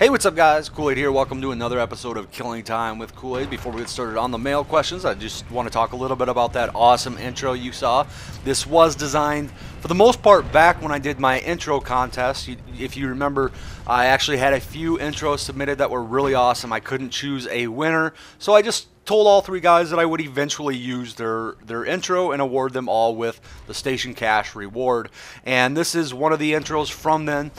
Hey, what's up guys? Koolaid here. Welcome to another episode of Killing Time with Koolaid. Before we get started on the mail questions, I just want to talk a little bit about that awesome intro you saw. This was designed, for the most part, back when I did my intro contest. If you remember, I actually had a few intros submitted that were really awesome. I couldn't choose a winner, so I just told all three guys that I would eventually use their intro and award them all with the Station Cash reward. And this is one of the intros from then.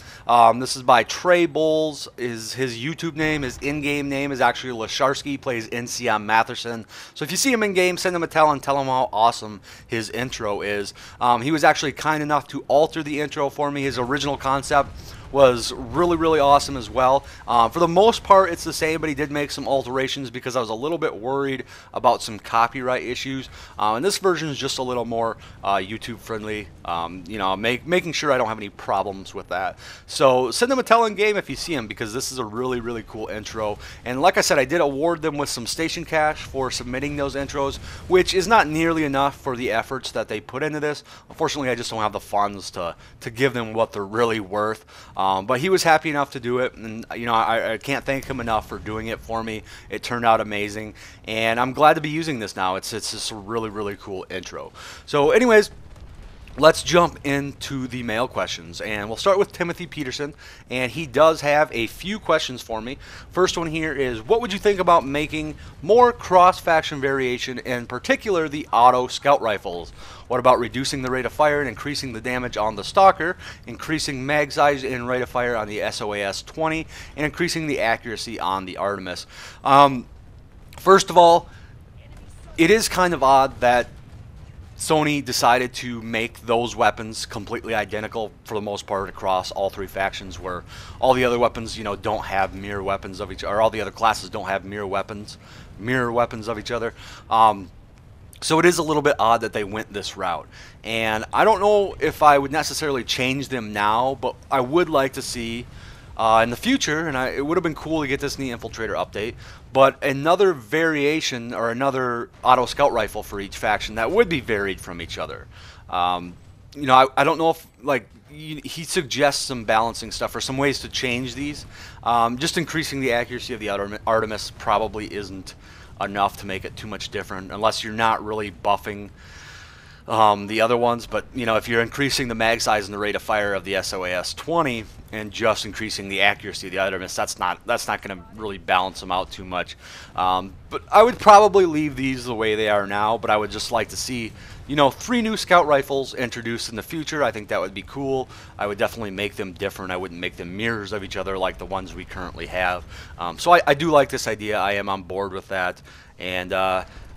This is by Trey. His YouTube name, his in-game name is actually Lisharsky. He plays NC on Mattherson. So if you see him in-game, send him a tell and tell him how awesome his intro is. He was actually kind enough to alter the intro for me. His original concept was really awesome as well. For the most part, it's the same, but he did make some alterations because I was a little bit worried about some copyright issues. And this version is just a little more YouTube friendly, making sure I don't have any problems with that. So send them a tell in game if you see him, because this is a really cool intro. And like I said, I did award them with some Station Cash for submitting those intros, which is not nearly enough for the efforts that they put into this. Unfortunately, I just don't have the funds to give them what they're really worth. But he was happy enough to do it, and I can't thank him enough for doing it for me. It turned out amazing, and I'm glad to be using this now. It's just a really cool intro. So anyways, let's jump into the mail questions, and we'll start with Timothy Peterson, and he does have a few questions for me. First one here is, what would you think about making more cross-faction variation, in particular the auto scout rifles? What about reducing the rate of fire and increasing the damage on the Stalker, increasing mag size and rate of fire on the SOAS-20, and increasing the accuracy on the Artemis? First of all, it is kind of odd that Sony decided to make those weapons completely identical for the most part across all three factions, where all the other weapons, don't have mirror weapons of each other, or all the other classes don't have mirror weapons of each other. So it is a little bit odd that they went this route, and I don't know if I would necessarily change them now, but I would like to see in the future, and it would have been cool to get this in the Infiltrator update, but another variation or another auto scout rifle for each faction that would be varied from each other. I don't know if, he suggests some balancing stuff or some ways to change these. Just increasing the accuracy of the Artemis probably isn't enough to make it too much different, unless you're not really buffing the other ones. But if you're increasing the mag size and the rate of fire of the SOAS-20 and just increasing the accuracy of the Artemis, that's not going to really balance them out too much. But I would probably leave these the way they are now, but I would just like to see 3 new scout rifles introduced in the future. I think that would be cool. I would definitely make them different. I wouldn't make them mirrors of each other like the ones we currently have. So I do like this idea. I am on board with that. And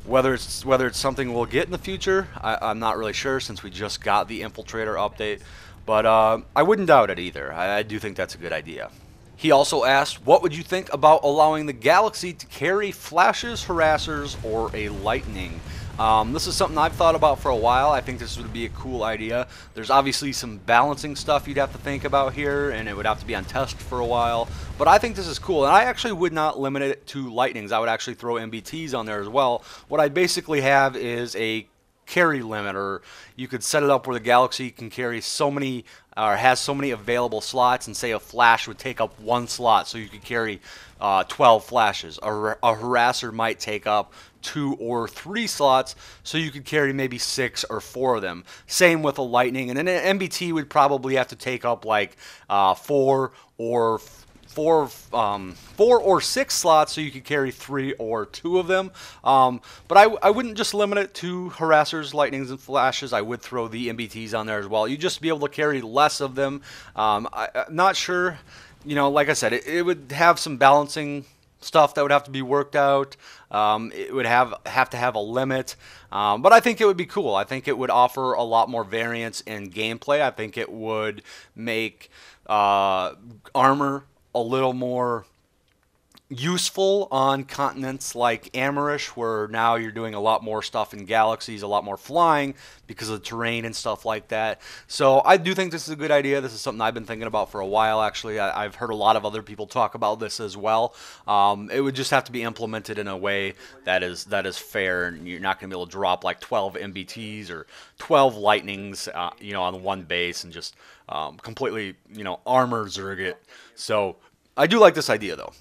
whether it's something we'll get in the future, I'm not really sure, since we just got the Infiltrator update. But I wouldn't doubt it either. I do think that's a good idea. He also asked, what would you think about allowing the Galaxy to carry flashes, harassers, or a lightning? This is something I've thought about for a while. I think this would be a cool idea. There's obviously some balancing stuff you'd have to think about here, and it would have to be on test for a while. But I think this is cool, and I actually would not limit it to lightnings. I would actually throw MBTs on there as well. What I basically have is a carry limit, or you could set it up where the Galaxy can carry so many, or has so many available slots, and say a flash would take up 1 slot, so you could carry 12 flashes. A harasser might take up 2 or 3 slots, so you could carry maybe 6 or 4 of them. Same with a lightning, and then an MBT would probably have to take up like 4 or 6 slots, so you could carry 3 or 2 of them. But I wouldn't just limit it to harassers, lightnings, and flashes. I would throw the MBTs on there as well. You'd just be able to carry less of them. I'm not sure. Like I said, it would have some balancing stuff that would have to be worked out. It would have to have a limit, but I think it would be cool. I think it would offer a lot more variance in gameplay. I think it would make armor a little more useful on continents like Amerish, where now you're doing a lot more stuff in galaxies, a lot more flying because of the terrain and stuff like that. So I do think this is a good idea. This is something I've been thinking about for a while, actually. I've heard a lot of other people talk about this as well. It would just have to be implemented in a way that is fair, and you're not going to be able to drop like 12 MBTs or 12 lightnings on one base and just completely armor zerg it. So I do like this idea though.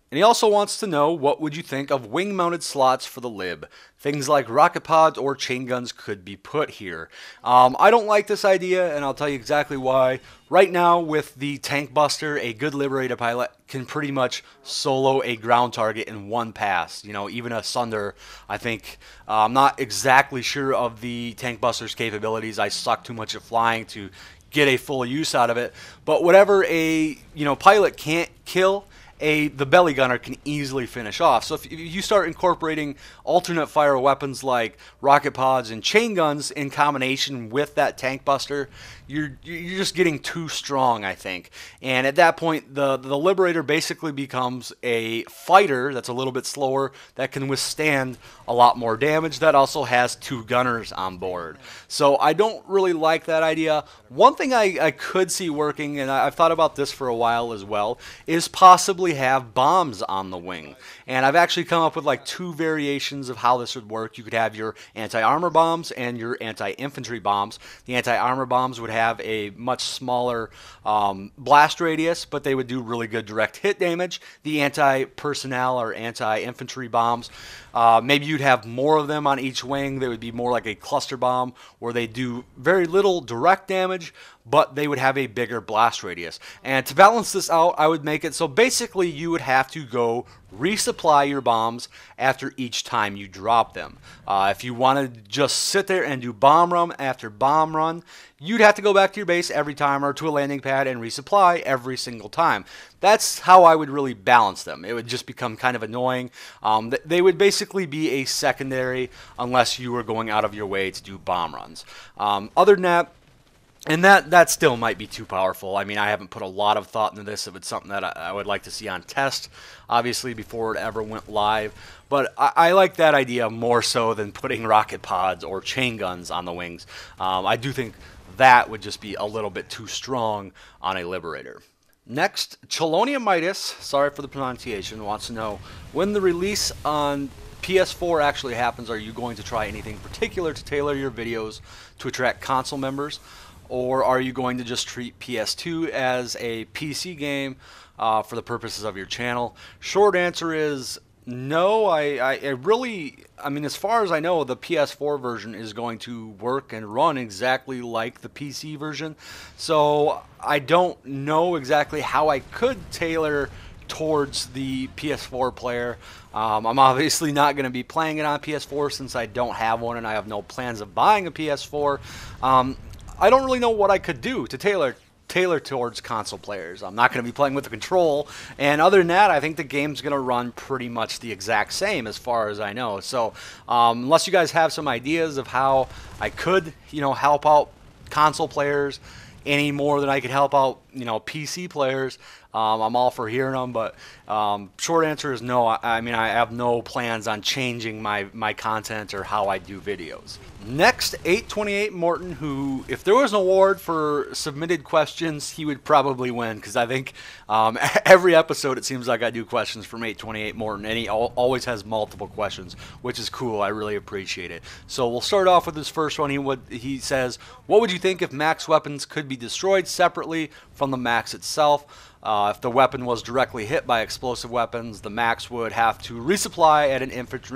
And he also wants to know, what would you think of wing-mounted slots for the Lib? Things like rocket pods or chain guns could be put here. I don't like this idea, and I'll tell you exactly why. Right now, with the Tank Buster, a good Liberator pilot can pretty much solo a ground target in one pass. You know, even a Sunder, I think. I'm not exactly sure of the Tank Buster's capabilities. I suck too much at flying to get a full use out of it. But whatever a pilot can't kill, the belly gunner can easily finish off. So if you start incorporating alternate fire weapons like rocket pods and chain guns in combination with that tank buster, you're just getting too strong, I think. And at that point, the Liberator basically becomes a fighter that's a little bit slower, that can withstand a lot more damage, that also has 2 gunners on board. So I don't really like that idea. One thing I could see working, and I've thought about this for a while as well, is possibly have bombs on the wing. And I've actually come up with like 2 variations of how this would work. You could have your anti-armor bombs and your anti-infantry bombs. The anti-armor bombs would have a much smaller blast radius, but they would do really good direct hit damage. The anti-personnel or anti-infantry bombs, maybe you'd have more of them on each wing. They would be more like a cluster bomb where they do very little direct damage, but they would have a bigger blast radius. And to balance this out, I would make it so basically you would have to go resupply your bombs after each time you drop them. If you wanted to just sit there and do bomb run after bomb run, you'd have to go back to your base every time or to a landing pad and resupply every single time. That's how I would really balance them. It would just become kind of annoying. They would basically be a secondary unless you were going out of your way to do bomb runs. Other than that, and that still might be too powerful. I mean, I haven't put a lot of thought into this. If it's something that I would like to see on test, obviously, before it ever went live. But I like that idea more so than putting rocket pods or chain guns on the wings. I do think that would just be a little bit too strong on a Liberator. Next, Chelonia Midas, sorry for the pronunciation, wants to know, when the release on PS4 actually happens, are you going to try anything particular to tailor your videos to attract console members? Or are you going to just treat PS2 as a PC game for the purposes of your channel? Short answer is no. I mean, as far as I know, the PS4 version is going to work and run exactly like the PC version. So I don't know exactly how I could tailor towards the PS4 player. I'm obviously not going to be playing it on PS4 since I don't have one and I have no plans of buying a PS4. I don't really know what I could do to tailor towards console players. I'm not going to be playing with the control, and other than that, I think the game's going to run pretty much the exact same as far as I know. So unless you guys have some ideas of how I could, help out console players any more than I could help out, PC players, I'm all for hearing them, but short answer is no. I mean, I have no plans on changing my content or how I do videos. Next, 828 Morton, who, if there was an award for submitted questions, he would probably win, because I think every episode it seems like I do questions from 828 Morton, and he always has multiple questions, which is cool. I really appreciate it. So we'll start off with his first one. He says, what would you think if max weapons could be destroyed separately from the max itself? If the weapon was directly hit by explosive weapons, the max would have to resupply at an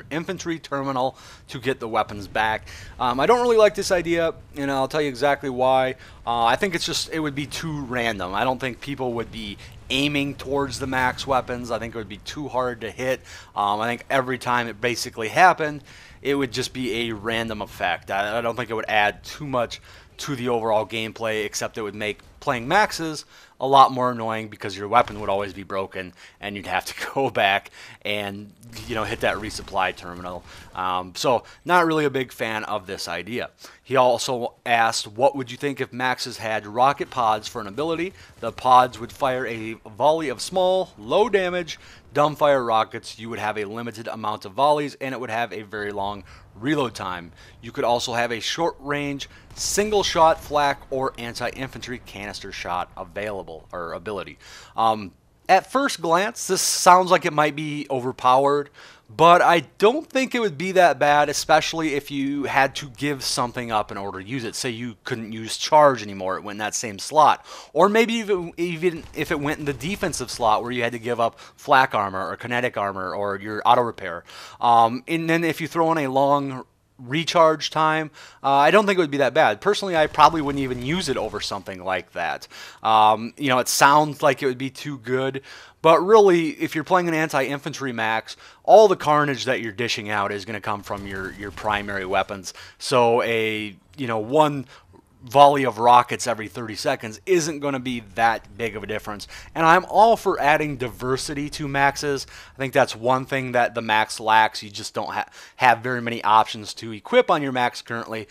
infantry terminal to get the weapons back. I don't really like this idea, and I'll tell you exactly why. I think it would be too random. I don't think people would be aiming towards the max weapons. I think it would be too hard to hit. I think every time it basically happened, it would just be a random effect. I don't think it would add too much to the overall gameplay, except it would make playing maxes a lot more annoying because your weapon would always be broken and you'd have to go back and hit that resupply terminal. So not really a big fan of this idea. He also asked, what would you think if maxes had rocket pods for an ability? The pods would fire a volley of small, low damage dumbfire rockets. You would have a limited amount of volleys, and it would have a very long reload time. You could also have a short range single shot flak or anti-infantry canister shot available or ability. At first glance, this sounds like it might be overpowered, but I don't think it would be that bad, especially if you had to give something up in order to use it. Say you couldn't use charge anymore, it went in that same slot. Or maybe even if it went in the defensive slot where you had to give up flak armor or kinetic armor or your auto repair. And then if you throw in a long recharge time, I don't think it would be that bad. Personally, I probably wouldn't even use it over something like that. It sounds like it would be too good, but really, if you're playing an anti-infantry max, all the carnage that you're dishing out is going to come from your primary weapons. So one volley of rockets every 30 seconds isn't going to be that big of a difference. And I'm all for adding diversity to maxes. I think that's one thing that the max lacks. You just don't have very many options to equip on your max currently.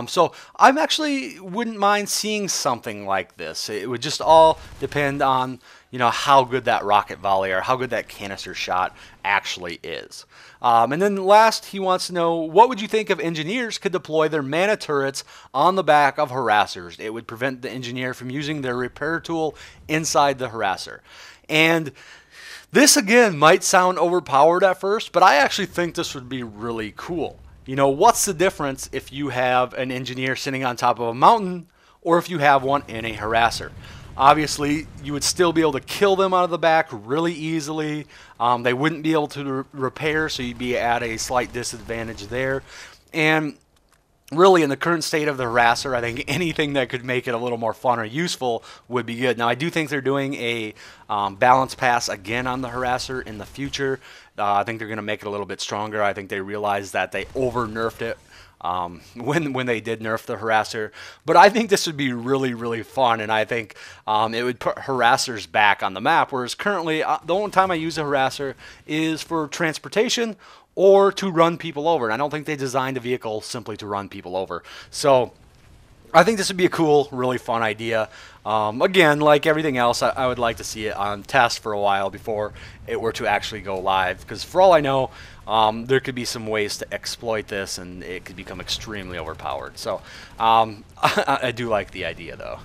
So I actually wouldn't mind seeing something like this. It would just all depend on how good that rocket volley or how good that canister shot actually is. And then last, he wants to know, what would you think if engineers could deploy their mana turrets on the back of harassers? It would prevent the engineer from using their repair tool inside the harasser. And this, again, might sound overpowered at first, but I actually think this would be really cool. What's the difference if you have an engineer sitting on top of a mountain or if you have one in a harasser? Obviously, you would still be able to kill them out of the back really easily. They wouldn't be able to repair, so you'd be at a slight disadvantage there. And really, in the current state of the harasser, I think anything that could make it a little more fun or useful would be good. Now, I do think they're doing a balance pass again on the harasser in the future. I think they're going to make it a little bit stronger. I think they realized that they over-nerfed it when they did nerf the harasser. But I think this would be really, really fun, and I think it would put harassers back on the map, whereas currently the only time I use a harasser is for transportation or to run people over, and I don't think they designed a vehicle simply to run people over. So I think this would be a cool, really fun idea. Again, like everything else, I would like to see it on test for a while before it were to actually go live, because for all I know, there could be some ways to exploit this and it could become extremely overpowered. So I do like the idea, though.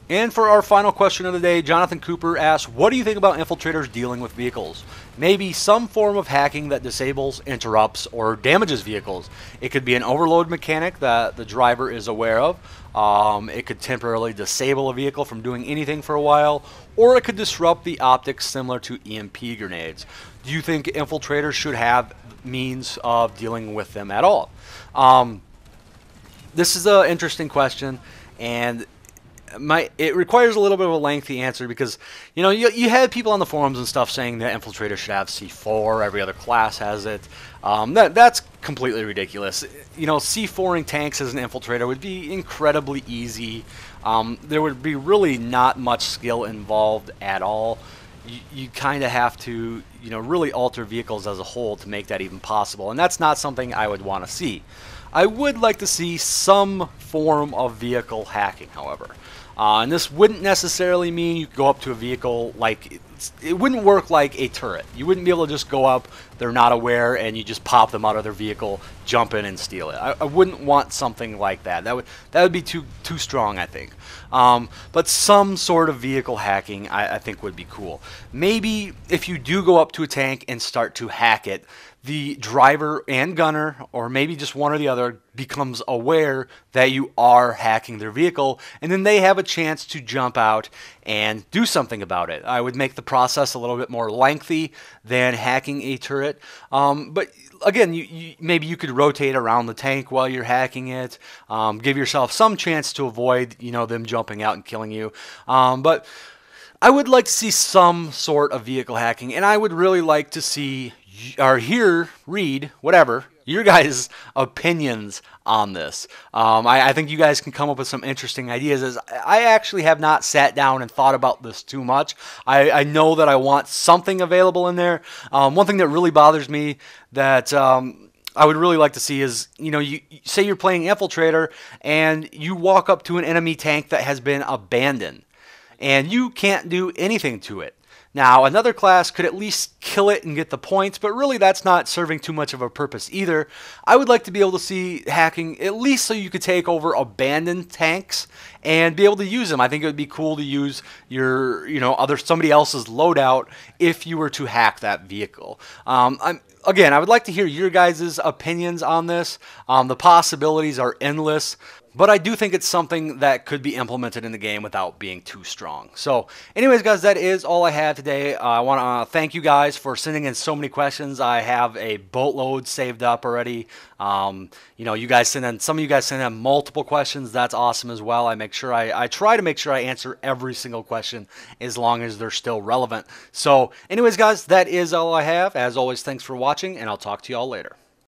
And for our final question of the day, Jonathan Cooper asks, what do you think about infiltrators dealing with vehicles? Maybe some form of hacking that disables, interrupts, or damages vehicles. It could be an overload mechanic that the driver is aware of. It could temporarily disable a vehicle from doing anything for a while, or it could disrupt the optics similar to EMP grenades. Do you think infiltrators should have means of dealing with them at all? This is an interesting question, and it requires a little bit of a lengthy answer because, you had people on the forums and stuff saying that infiltrators should have C4, every other class has it. That's completely ridiculous. C4ing tanks as an infiltrator would be incredibly easy. There would be really not much skill involved at all. You kind of have to, really alter vehicles as a whole to make that even possible, and that's not something I would want to see. I would like to see some form of vehicle hacking, however. And this wouldn't necessarily mean you could go up to a vehicle like it wouldn't work like a turret. You wouldn't be able to just go up, they're not aware, and you just pop them out of their vehicle, jump in, and steal it. I wouldn't want something like that. That would be too strong, I think. But some sort of vehicle hacking, I think, would be cool. Maybe if you do go up to a tank and start to hack it, the driver and gunner, or maybe just one or the other, becomes aware that you are hacking their vehicle, and then they have a chance to jump out and do something about it. I would make the process a little bit more lengthy than hacking a turret. But again, maybe you could rotate around the tank while you're hacking it. Give yourself some chance to avoid, them jumping out and killing you. But I would like to see some sort of vehicle hacking, and I would really like to see or read whatever your guys' opinions on this. I think you guys can come up with some interesting ideas, as I actually have not sat down and thought about this too much. I know that I want something available in there. One thing that really bothers me that I would really like to see is, you say you're playing Infiltrator and you walk up to an enemy tank that has been abandoned and you can't do anything to it. Now, another class could at least kill it and get the points, but really that's not serving too much of a purpose either. I would like to be able to see hacking at least so you could take over abandoned tanks and be able to use them. I think it would be cool to use your, somebody else's loadout if you were to hack that vehicle. again, I would like to hear your guys' opinions on this. The possibilities are endless, but I do think it's something that could be implemented in the game without being too strong. So anyways, guys, that is all I have today. I want to thank you guys for sending in so many questions. I have a boatload saved up already. You know, you guys send in, some of you guys send in multiple questions. That's awesome as well. I try to make sure I answer every single question as long as they're still relevant. So anyways, guys, that is all I have. As always, thanks for watching, and I'll talk to you all later.